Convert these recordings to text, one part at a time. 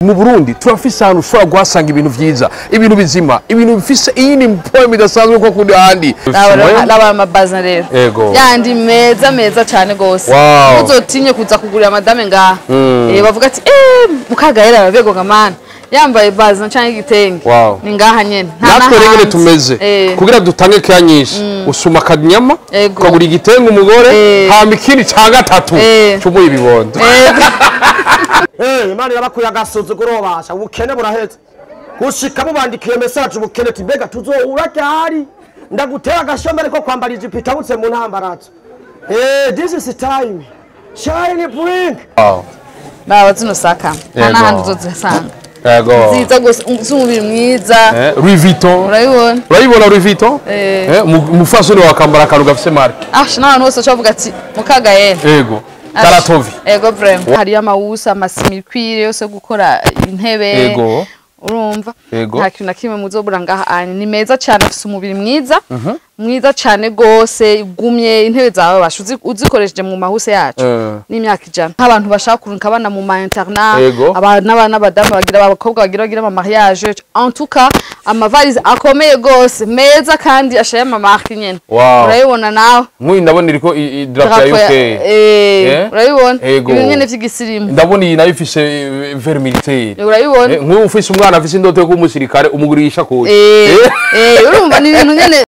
Mu Burundi turafise ahantu ushobora guhasanga ibintu vyiza, ibintu bizima, ibintu bifise iyindi mpoyo bidasanzwe ko kundi handi. Laba amabaza rero. Yandi meza cyane gose. Uzotinye kuza kugurira madame ngaha. Bavuga ati mukagahera abego ngamana. Yambaye baza canke igitenge. Ni ngaha nyene. Natwe rero tumeze. Kugira dutange kanyinshi. Usuma kanyama, kugura igitenge umugore, hamba ikindi ca gatatu. Cumuye ibibondo. Imana irabakuye agasuzuguro basha ubukene buraheze gushika mubandikiye message ubukene tibega tuzoura cyari ndagutera agashombe ariko kwambara ijipo itabutse mu ntambarazo this is time shine bring bawa zino saka hana handi uzozisanga ziza gose umubiri mwiza Louis Vuitton urayibona Louis Vuitton mufasoni wakambara karuga gafise marque n'abantu bose bavuga ati mukagahera Karatovi. Ego vraiment. Hari amawusa amasimirikwire yose gukora intebe. Ego. Urumva? Nta kintu nakimwe muzobura ngaha ni meza cyane afise umubiri mwiza. Mwiza cyane gose igumye intebe zawe bashuzi uzikoresheje mu mahuse yacu. N'imyaka ijana. Nk'abantu bashaka kurunka abana mu ma internat, abana badamu bagira abakobwa bagira ama mariage. En tout cas, amavalise akomeye gose meza kandi ashaye ama marque nyene. Urayibona nawe? Nk'uyu ndabona iriko drapo ya UK. Urayibona? Ibintu nyene vy'igisirimu. Ndabona iyi nayo ifise vert militaire. Urayibona? Nk'uyu ufise umwana afise indoto yo kumusirikare umugurisha kuye. Urumva ni ibintu nyene.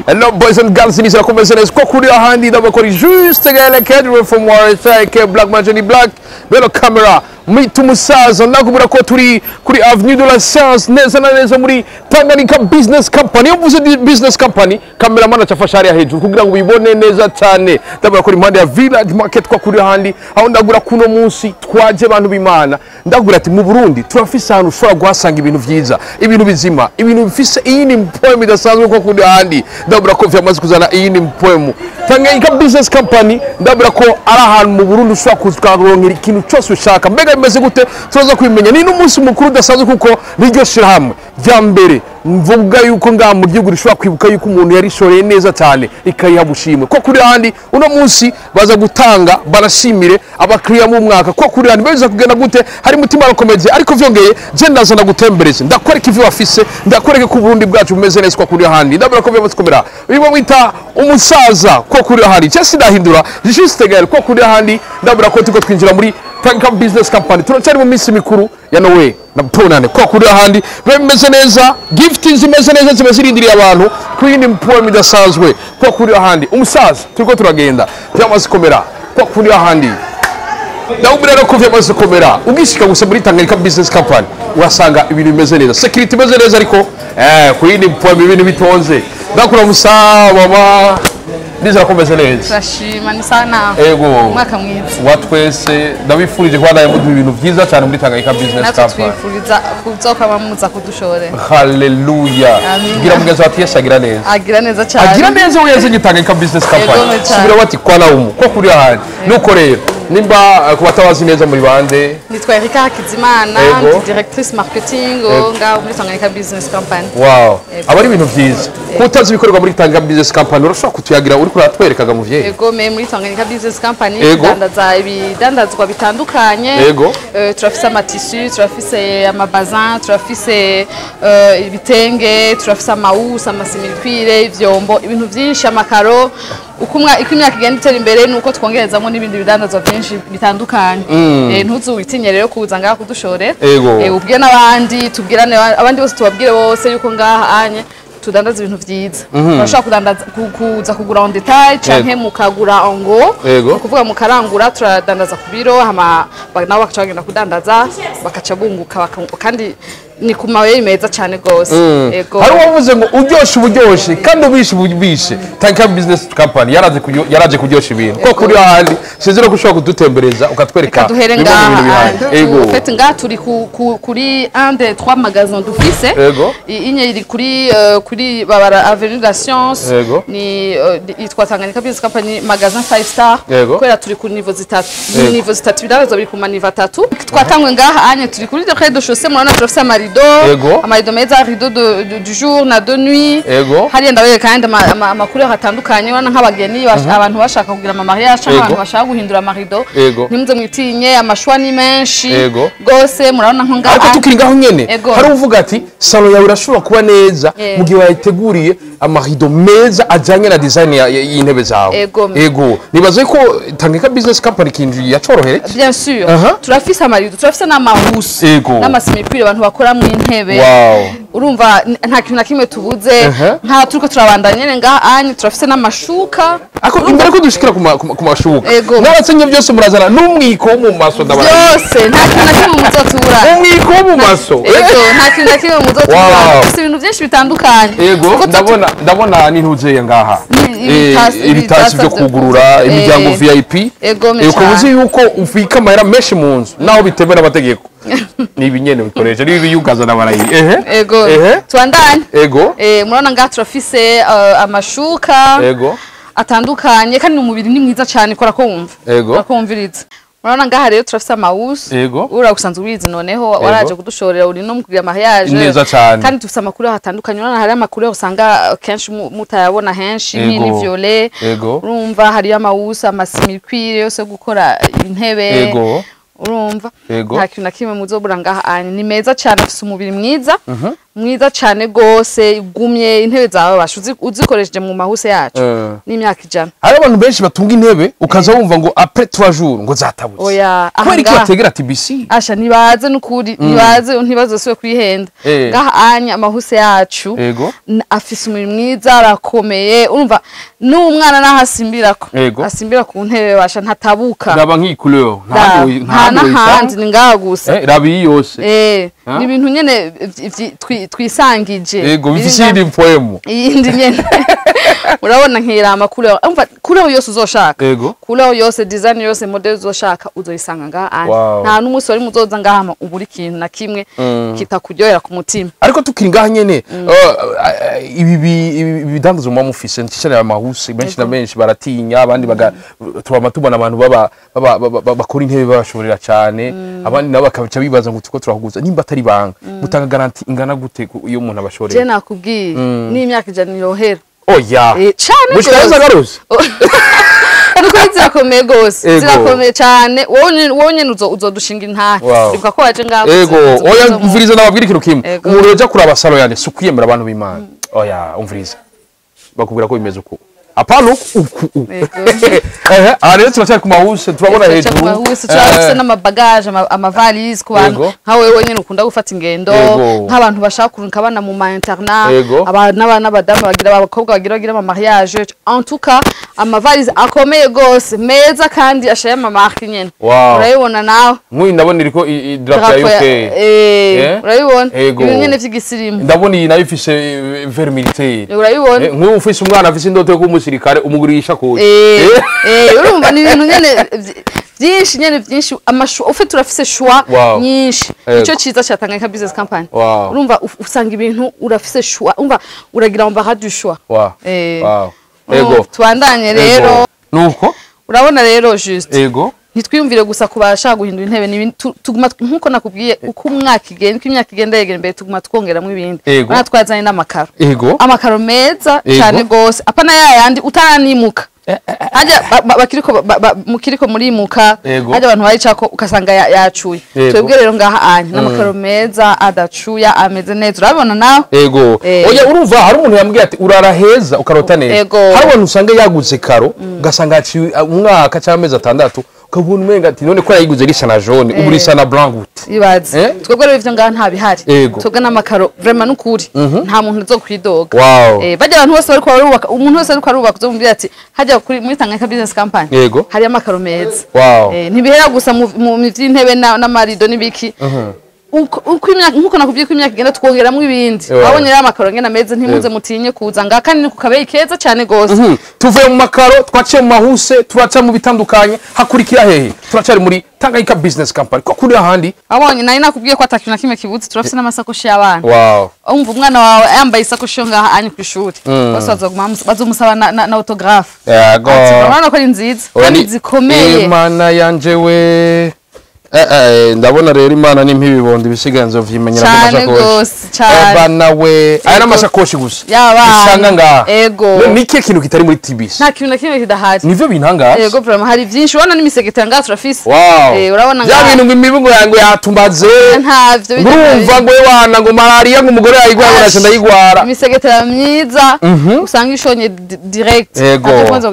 Hello boys and girls, this is Akabirya ko kuri ahandi ndabakora juste gale cadre from Warsaw Black Majani Black belo camera mitu musaza nakubura ko turi kuri Avenue de la Science neza na neza muri Tanganyika Business Company uvuze business company cameraman acafasha ari hejuru kugira ngo ubibone neza cyane ndabura ko impande ya Village Market ko kuri ahandi aho ndagura kuno munsi twaje abantu bimana ndagura ati mu Burundi turafise ahantu ushobora guhasanga ibintu vyiza, ibintu bizima, ibintu bifise iyindi mpoyo bidasanzwe ko kuri ahandi ndabura ko vyamaze kuzana iyindi mpoyo Tanganyika Business Company ndabura ko ari ahantu mu Burundi ushobora kuzaronkera ikintu cyose ushaka mbega bimeze gute turaza kubimenya ni n'umunsi mukuru udasanzwe kuko niryo shirahamwe rya mbere mvuga yuko ngaha mu gihugu rishobora kwibuka yuko umuntu yarishoreye neza cyane ikayiha bushimwe ko kuri handi uno munsi baza gutanga barashimire abakiriya mu mwaka ko kuri handi beza kugenda gute hari mutima rakomeye ariko vyongeye je ndazana gutembereza ndakwereka ivyo bafise ndakwereka ko Burundi bwacu bumeze neza ko kuri handi ndabura ko byamukomera bibo mwita umusaza ko kuri handi cyase ndahindura juste gale ko kuri handi ndabura ko tuko twinjira muri Tanganyika Business Company turacari mu minsi mikuru ya Nowe na Bonane ko kuri ahandi bemeze neza gift zimeze neza zibazirindiriye abantu kwindi mpoyo midasanzwe ko kuri ahandi umusaza turiko turagenda byamaze komera ko kuri ahandi ndabura no kuvya amaze komera ugishika gusa muri Tanganyika Business Company urasanga ibintu bimeze neza security bimeze neza ariko kwindi mpoyo ibintu bitonze ndakura musaba mama Nizera ko meze neza. Turashima ni sana. Mwaka mwiza. Watwese ndabifurije kwa naye mu bintu byiza cyane muri Tanganyika Business Company. Natwifuriza kuzoka bamuza kudushore. Hallelujah. Gira mugeza watiyesha agira neza. Agira neza cyane. Agira neza uyenze Tanganyika Business Company. Subira wati kwa naumu ko kuri ahandi. Nuko rero nimba kubatabazi neza muri bande. Nitwa Erika Hakizimana, directrice marketing ngaho muri Tanganyika Business Company. Wow. Abari ibintu byiza. Kutazi bikorwa muri Tanganyika Business Company urashobora kutuyagira uri kuratwerekaga mu vyeyi. Ego me muri Tanganyika Business Company dandaza ibidandazwa bitandukanye. Turafise amatissu, turafise amabazin, turafise ibitenge, turafise amawusa, amasimirikwire, ivyombo, ibintu vyinshi amakaro. Uko imyaka igenda itera imbere nuko twongerezamo n'ibindi bidandazwa byinshi bitandukanye. Ntuzuwitinye rero kuza ngaha kudushore. Ubwe n'abandi tubwirane abandi bose tubabwire bose yuko ngaha anye tudandaza ibintu vyiza. Urashaka kudandaza kuza kugura on detail canke mukagura ongo. Kuvuga mukarangura turadandaza ku biro hama nabo bakacagenda kudandaza bakaca bunguka kandi ni kumawe meza cyane gose. Hari wavuze ngo uryoshe kandi ubishe Tanganyika Business Company yaraje kuryosha ibintu ko kuri ahandi sizero kushobora kudutembereza ukatwereka ibintu bihari. Fete nga turi kuri un des trois magasins d'office inye iri kuri babara Avenue de la Science ni itwa Tanganyika Business Company magasin 5 star kwera turi ku niveau zitatu birazo biri ku maniva 3 twatangwe ngaha anye turi kuri rez de chaussée murana turafise amarido meza, rido du jour na de nuit. Hariya ndawe kandi amakuru atandukanye wana nk'abageni abantu bashaka kugira ama mariage abantu bashaka guhindura amarido. Nimuze mwitinye amashwa ni menshi gose murabona nko ngaho. Ariko tukiri ngaho nyene hari uvuga ati salon yawe irashobora kuba neza mu gihe wayiteguriye amarido meza ajanye na design y'intebe zawe. Nibaze ko Tanganyika business company kinji yacorohere. Bien sûr. Turafise amarido, turafise n'amahusi n'amasimipire abantu bakora mu intebe. Urumva nta kintu na kimwe tubuze nta turiko turabandanya nyene ngaha anyi turafise n'amashuka. Ako imbere ko dushikira ku mashuka n'abatsenye byose murazana n'umwiko wo mu maso ndabara byose nta kintu na kimwe muzotura umwiko wo mu maso nta kintu na kimwe muzotura ufite ibintu byinshi bitandukanye ndabona n'intuzeye ngaha ibitasi byo kugurura imiryango VIP ukabuze yuko ufika amahera menshi mu nzu naho bitewe n'amategeko nibi nyene bikoresha nibi yugazana barayi twandanye murabona ngaha turafise amashuka atandukanye kandi umubiri ni mwiza cyane kora ko wumva akumviriza murabona ngaha rero turafise amawusi uragusanzwe ubizi noneho waraje kudushorera uri no mukugira mariage kandi tufise amakuru atandukanye urana hari amakuru usanga kenshi mutayabona henshi ni violet urumva hari amawusi amasimipire yose gukora intebe urumva nta kintu na kimwe muzobura ngaha ni meza cyane afise umubiri mwiza mwiza cyane gose gumye intebe zawe bashu uzikoresheje mu mahuse yacu n'imyaka 100 hari abantu benshi batunga intebe ukaza wumva ngo après 3 jours ngo zatabutse oya kweri ko bategera TBC asha nibaze n'ukuri nibaze ntibazoswe kwihenda ngaha anya amahuse yacu afise umubiri mwiza arakomeye urumva n'umwana nahasimbirako asimbira ku ntebe basha ntatabuka ndaba nk'icouleur nta ni ngaha gusa rabi yose ni ibintu nyene twisangije bifise indi poemo iyindi nyene urabona nkirama kure yose uzoshaka kure yose design yose model uzoshaka uzoyisanga ngaha nta n'umunsi wari muzoza ngaha uburi kintu na kimwe kitakuryohera ku mutima ariko tukiri ngaha nyene ibi bidandazo mu mufise ntishane amahuse benshi na benshi baratinya abandi tubona abantu bakora intebe babashorera cyane abandi nabo bakabica bibaza ngo tuko turahuguza nimba atari banga gutanga garanti ingana gute iyo umuntu abashorera je nakubwiye n'imyaka 100 nirohera oya cyane mushikaza garuzi ariko zirakomeye gose zirakomeye cyane wowe nyene uzodushinga intahe ivuga ko waje ngaho oya umviriza nababwira ikintu kimwe umuntu yoja kuraba salo yane sukwiyemera abantu b'Imana oya umviriza bakubwira ko bimeze uko apano rero turacyari ku mahuse turabona hejuru turafise n'amabagaje amavalise ku bantu nkawe wenyine ukunda gufata ingendo nk'abantu bashaka kurunka abana mu ma internat n'abana badamu bagira abakobwa bagira ama mariage en tout cas amavalise akomeye gose meza kandi ashaye ama marque nyene urayibona nawe nk'uyu ndabona iriko drapeau ya UK urayibona ibintu nyene vy'igisirimu ndabona iyi nayo ifise vert militaire urayibona nk'uyu ufise umwana afise indoto yo kumusirikare umugurisha kuje urumva ni ibintu nyene byinshi nyene byinshi amashu ufite urafise shwa nyinshi ico ciza cha Tanganyika business company urumva usanga ibintu urafise shwa umva uragira mu barade du shwa twandanye rero nuko urabona rero juste nitwiyumvire gusa kubasha guhindura intebe ni tuguma nkuko nakubwiye uko umwaka igenda yegera imbere tuguma twongeramwe ibindi bana twazanye n'amakaro amakaro meza cyane gose apana yayandi utaranimuka haja mukiriko murimuka haja abantu baricako ukasanga yacuye twebwe rero ngaha anya n'amakaro meza adacuya ameze neza urabona nawe oya urumva hari umuntu yambwiye ati urara heza ukarota neza hari abantu usanga yaguze karo ugasanga yaciye umwaka cyangwa amezi 6 ukabona umenga ati none ko yayiguze risa na jaune ubu risa na blanc gute ibaze twebwe rero ivyo ngaha nta bihari twebwe n'amakaro vraiment n'ukuri nta muntu uzo kwidoga bajya abantu bose bari kwarubaka umuntu wese ari kwarubaka uzomumbira ati hajya kuri muri Tanganyika business company hari amakaro meza ntibihera gusa mu vy'intebe n'amarido n'ibiki uko imyaka nkuko nakubwiye ko imyaka igenda twongeramwe ibindi abonye rero amakaro ngena meze ntimuze mutinye kuza nga kandi ni kukabeyi keza cyane gose tuvuye mu makaro twaciye mu mahuse turaca mu bitandukanye hakurikira hehe turacari muri Tanganyika business company ko kuri ahandi abonye nari nakubwiye ko atakintu kimwe kibutse turafise n'amasakoshi y'abana umva umwana wawe yambaye isakoshi ngaha ani ku ishuri bose bazomusaba na autographe yego urabona ko ari nziza kandi zikomeye Imana yanje we ndabona rero Imana n'impibibondo ibisiganzo vyimenyera mu mashakoshi abana we aya n'amashakoshi gusa usanga ngaha niki kintu kitari muri TBC nta kintu na kimwe kidahari nivyo bintangaza yego vraiment hari byinshi ubona n'imisegeta ngaha turafise urabona ngaha ya bintu ngo imibugo yangu yatumbaze ntavyo urumva ngo wana ngo malaria ngo umugore yayigwara urasha ndayigwara imisegeta myiza usanga ishonye direct akoze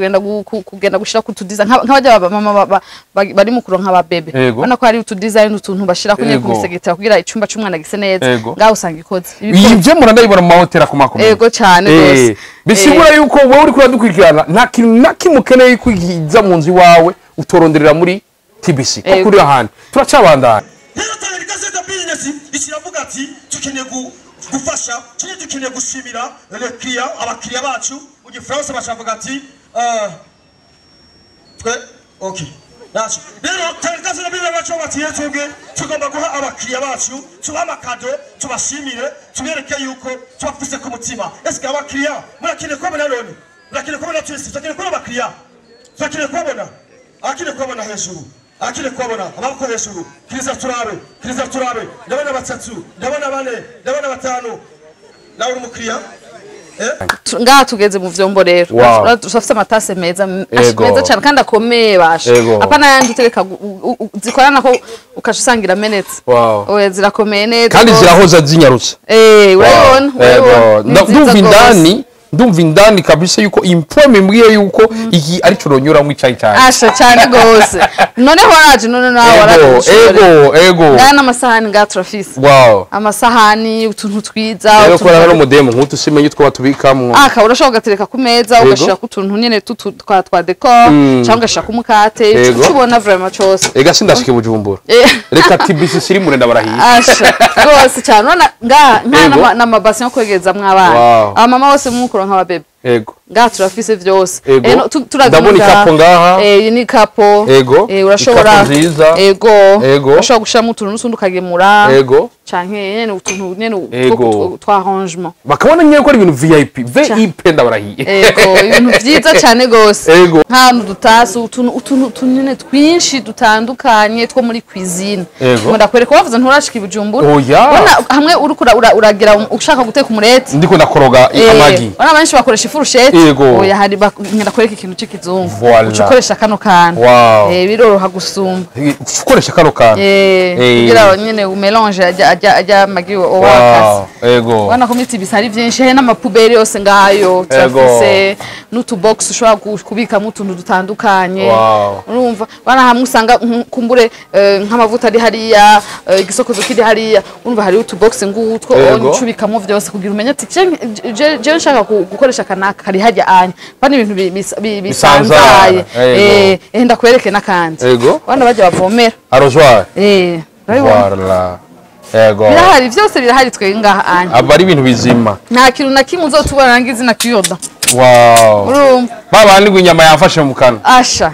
kugenda gushira ku tudiza nk'abajya mama bari mu kuronka ababebe ubona ko hari utudesign utuntu bashira kunye kumisegeta kugira icumba c'umwana gise neza ngaho usanga ikoze ibyo murandayibona mu mahoteli akumakomeye yego cyane gose bisigura yuko wowe uri kuradukurikirana nta kintu nakimukeneye kwigiza mu nzu wawe utoronderera muri TBC ko kuri ahandi turacabandana rero tangaza da business ikiravuga ati tukeneye gufasha tukeneye gushimira le client abakiriya bacu mu gifaransa bashavuga ati okay Nacho. Rero tangazo nabira bacu batiye twebwe tugomba guha abakiriya bacu tuba amakado tubashimire tubereke yuko twafise ku mutima. Eske abakiriya murakine kubona none? Murakine kubona twese tukine kubona abakiriya. Tukine kubona. Akine kubona hejuru. Akine kubona abako hejuru. Kiriza turabe. Ndabona batatu, ndabona bane, ndabona batanu. Nawe umukiriya ngaha tugeze mu vyombo rero turafite amatase meza cyane kandi akomeye basha apana yandi utegeka zikorana ko ukashusangira menetse oya zirakomeye neza kandi zirahoza zinyarutse urabona ndumva indani kabisa yuko impome mbwiye yuko iki ari curonyura mu icyayi cyane asha cyane gose noneho waraje none nawe waraje ego ngana amasahani nga trafis amasahani utuntu twiza rero ko rero modemo nkutu simenye twa tubikamwo urashobora gatereka ku meza ugashira ku tuntu nyene twa decor cyangwa ugashira ku mukate ubona vraiment cyose ega sindashike bujumbura reka TBC siri mure ndabarahiye asha gose cyane none nga na mabasi yo kwegeza mwabana abamama bose mu nka bebe ego ngaha turafise vyose ndabona ikapo ngaha ni kapo urashobora urashobora gushiramo utuntu n'utundi ukagemura canke nyene utuntu nyene twa arrangement bakabona nyene ko ari ibintu VIP ndabarahiye ibintu vyiza cyane gose nk'ahantu dutasi utuntu nyene twinshi dutandukanye two muri cuisine ndakwereka wavuze nturashika ibujumbura ubona hamwe uragira ushaka guteka umureti ndiko ndakoroga amagi bana benshi bakoresha ifurusheti oya hari ndakwereka ikintu c'ikizungu ukoresha kano kantu biroroha gusumba ukoresha kano kantu kugira nyene umelange ajya magi owakasi wana komiti bisari byinshi he n'amapuberi yose ngayo turafise n'utubox ushobora kubika mu tuntu dutandukanye urumva bana hamwe usanga kumbure nk'amavuta ari hariya igisokozo kiri hariya urumva hari utubox ngutwo ncubikamo vyose kugira umenye ati je nshaka gukoresha kanaka kari hajya anya bana ibintu bisanzaye ndakwereke nakandi bana bajya bavomera arrosoir voilà birahari vyose birahari twe ngaha anya abari ibintu bizima nta kintu na kimwe uzotubona nangize na kiyoda babandi inyama yafashe mu kanwa asha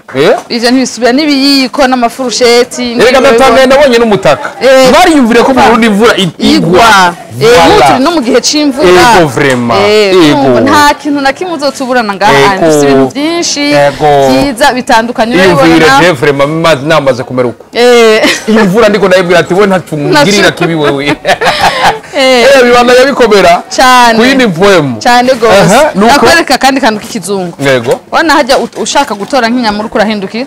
ije ntibisubira n'ibiyiko n'amafurusheti reka ndatangaye nabonye n'umutaka bariyumvire ko Burundi imvura igwa no mu gihe c'imvura nta kintu na kimwe uzotuburana ngaha dufite ibintu byinshi byiza bitandukanye urabona vraiment namaze kumera uko imvura ndiko ndayibwira ati we ntacungirira kibi wewe bibanda yabikomera cyane kuyindi poem cyane gose nakwereka kandi kantu k'ikizungu wana hajya ushaka gutora nk'inyamuru kurahindukira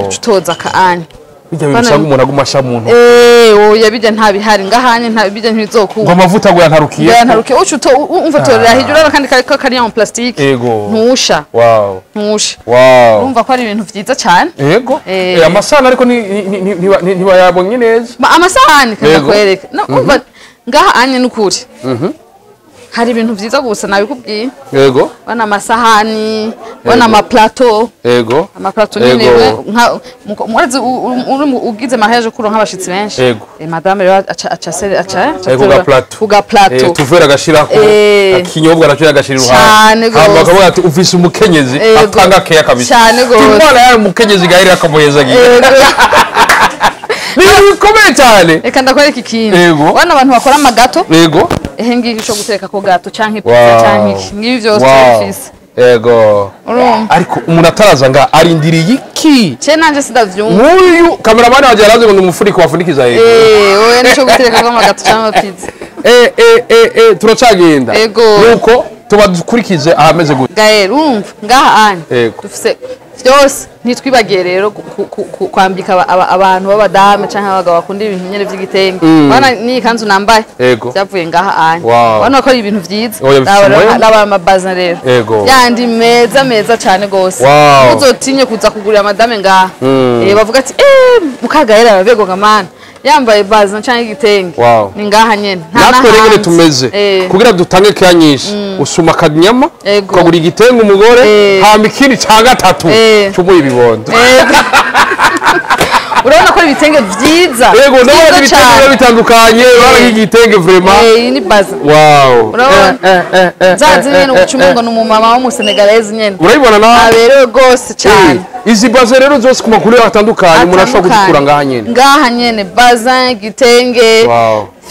utoza kaanya bijya bisanga umuntu agumasha muntu oya bijya nta bihari ngahanye nta bijya ntibizokunda ngo amavuta ngo yantarukiye ucuto umva torera hijura kandi kari en plastique ntusha ntusha urumva ko ari ibintu vyiza cyane amasahani ariko ntibayabonye neza amasahani kandi kwereka umva ngaha anye n'ukuri hari ibintu vyiza gusa nabikubwiye bana amasahani bana amaplateau amaplateau nyene murazi ugize mariage kuro nk'abashitsi benshi madame rero aca kuga plateau tuvera gashira ko akinyobwa nacyo gashira uruhande hamba kavuga ati ufise umukenyezi atanga keya kabisa cyane gose imana yari umukenyezi gahiri akamuheza giye ni komeye cyane reka ndakwereka ikintu wana abantu bakora amagato ngiki cyo guteka ko gato canke pizza canke ngibi byose bifise ariko umuntu ataraza nga arindiriye iki ce nanje sidavyumva muyu kameramani waje arazi ngo umufuriko wafunikiza yego oya nico gutereka kwa magato cyangwa pizza turacagenda nuko tuba dukurikize ahameze gute Gael umva ngaha anye dufise vyose ntitwibagiye rero kwambika abantu b'abadame canke abagabo bakunda ibintu nyene vy'igitenge bana ni kanzu nambaye byavuye ngaha anye bana ko ari ibintu vyiza laba amabaza rero yandi meza cyane gose uzotinye kuza kugurira madame ngaha bavuga ati mukagahera abavego ngamana yambaye baza canke igitenge ni ngaha nyene natwe rero tumeze kugira dutange kanyinshi usuma kanyama ukagura igitenge umugore hamba ikindi ca gatatu cyumuye ibibondo urabona ko ibitenge vyiza yego nabona ibitenge bitandukanye bara igitenge vraiment ni baza urabona zazi nyene ucumengo n'umumama wo mu Senegalese nyene urabibona na aberewe gose cyane izi baza rero zose ku makuru atandukanye murashobora kuzikura ngaha nyene baza igitenge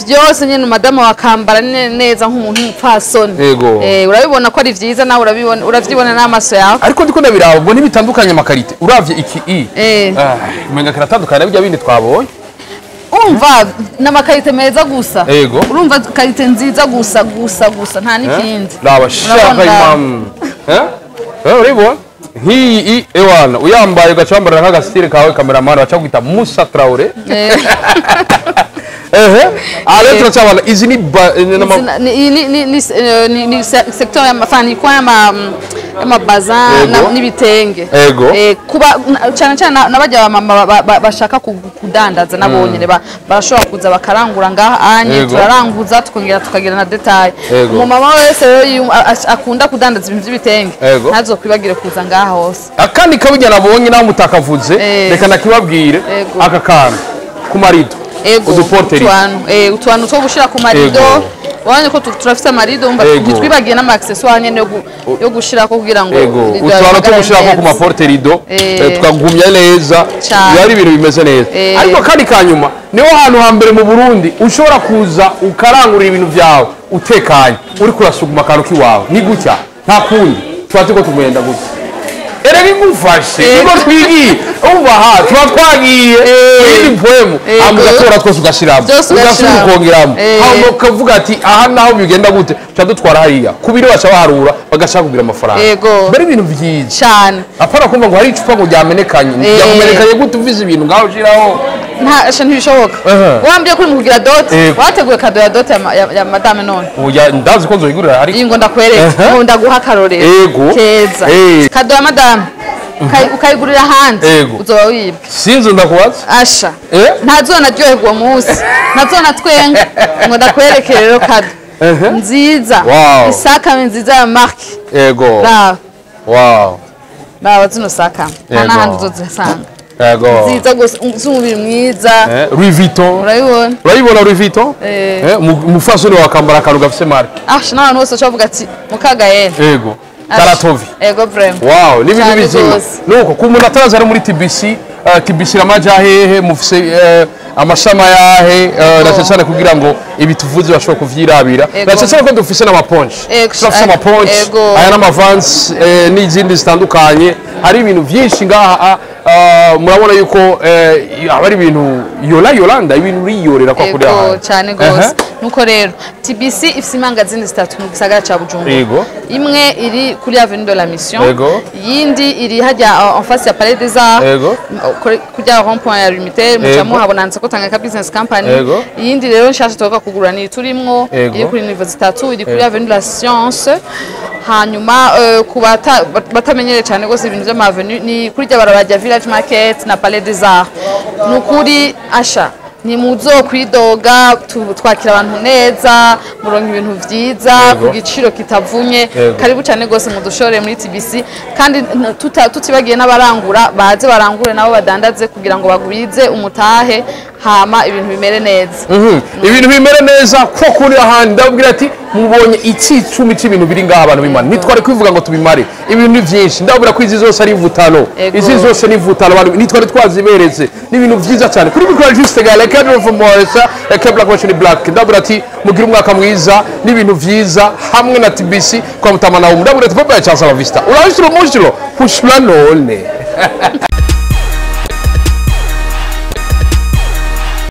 vyose nyene madama wakambara neza nk'umuntu umupfasoni urabibona ko ari vyiza nawe uravyibona n'amaso yawe ariko ndiko ndabiraho ubwo bitandukanye amakarite uravye iki umenga kiratandukanye bijya bindi twabonye umva n'amakarite meza gusa urumva karite nziza gusa nta n'ikindi labashaka imam uribona nk'iyi ewana uyambaye ugacambara nk'agasitire kawe kameramani baca kwita Musa Traore ale tunacabana izi ni secteur ya mafani kwa y'amabaza n'ibitenge kuba cyane nabajya bashaka kudandaza nabonyene barashobora kuza bakarangura ngaha anye turaranguza tukongera tukagira na detail umumama wese rero akunda kudandaza ibintu by'ibitenge ntazo kwibagire kuza ngaha hose akandi kabijya nabonye naho mutakavuze reka nakibabwire aka kana ku marido utuanu two gushira ku marido wabonye ko turafite amarido twibagiye n'ama accessoires nyene yo gushirako kugira ngo utuanu two gushirako ku maporte rido tukagumya neza yari ibintu bimeze neza ariko kandi kanyuma niho hantu hambere mu Burundi ushobora kuza ukarangurira ibintu byawe utekanye uri kurasuguma akantu kiwawe ni gutya nta kundi twati ko tumwenda gutya erega ngufashe ngo twigiye umva ha twatwagiye indi poemu amugatora twose ugashiramo ugasubira hano kavuga ati aha naho bigenda gute cyadutwara hariya kubiri bacha baharura bagashaka kugira amafaranga bari ibintu byiza cyane apara kumva ngo hari icupa ngo ryamenekanye yakumenekanye gute uvize ibintu ngaho ushiraho nta ntibishoboka wambye kuri mugira dote wateguye kado ya dote ya madame none uya ndazi ko nzoyigurira hari ngo ndakwereka ngo ndaguha karorero keza kado ya madame ukayigurira hanze uzoba wibwe sinzi ndakubaza asha ntazona ryoherwa munsi ntazona twenga ngo ndakwereke rero kado nziza isaka nziza ya marque baba zino saka nta n'ahandi uzozisanga nziza gusa z'umubiri mwiza Louis Vuitton urayibona Louis Vuitton umufasoni wakambara akantu gafise marque asha n'abantu bose bavuga ati mukagahera Karatovi vraiment n'ibintu bizima nuko ku muntu ataraza ari muri TBC ramaja hehe mufise amashama yahe nacecane kugira ngo ibituvuze bashobora kuvyirabira nacecane ko dufise n'amaponche turafise amaponche aya n'amavans n'izindi zitandukanye hari ibintu byinshi ngaha murabona yuko abari ibintu Yolanda ibintu riyorera kwa kuri aha cyane gose nuko rero TBC ifise imangazini zitatu mu gisagara ca Bujumbura imwe iri kuri Avenue de la Mission yindi iri hajya en face ya Palais des Arts kujya rond-point ya Lumité mucamu habonanze ko Tanganyika Business Company yindi rero nshasha toka kugura ni turimwo iri kuri Université 3 iri kuri Avenue de la Science hanyuma kubata batamenyere cyane gose ibintu bya Avenue ni kuri barabajya Village Market na Palais des Arts nukuri asha ni muzo kwidoga twakira abantu neza muronka ibintu vyiza ku giciro kitavunye karibu cyane gose mudushore muri TBC kandi tutibagiye n'abarangura baze barangure nabo badandaze kugira ngo bagwize umutahe hama ibintu bimere neza ibintu bimere neza ko kuri ahandi ndabwira ati mubonye icumi c'ibintu biri ngaha abantu bimana nitware kwivuga ngo tubimare ibintu byinshi ndabura ko izi zose ari vutano izi zose ni vutano abantu nitware twazibereze n'ibintu vyiza cyane kuri bikora juste gale cadre from Morisa Akabirya Black ndabura ati mugira umwaka mwiza n'ibintu vyiza hamwe na TBC kwa mutamana ndabura ati baba ya chance la vista urashira umushiro kushula none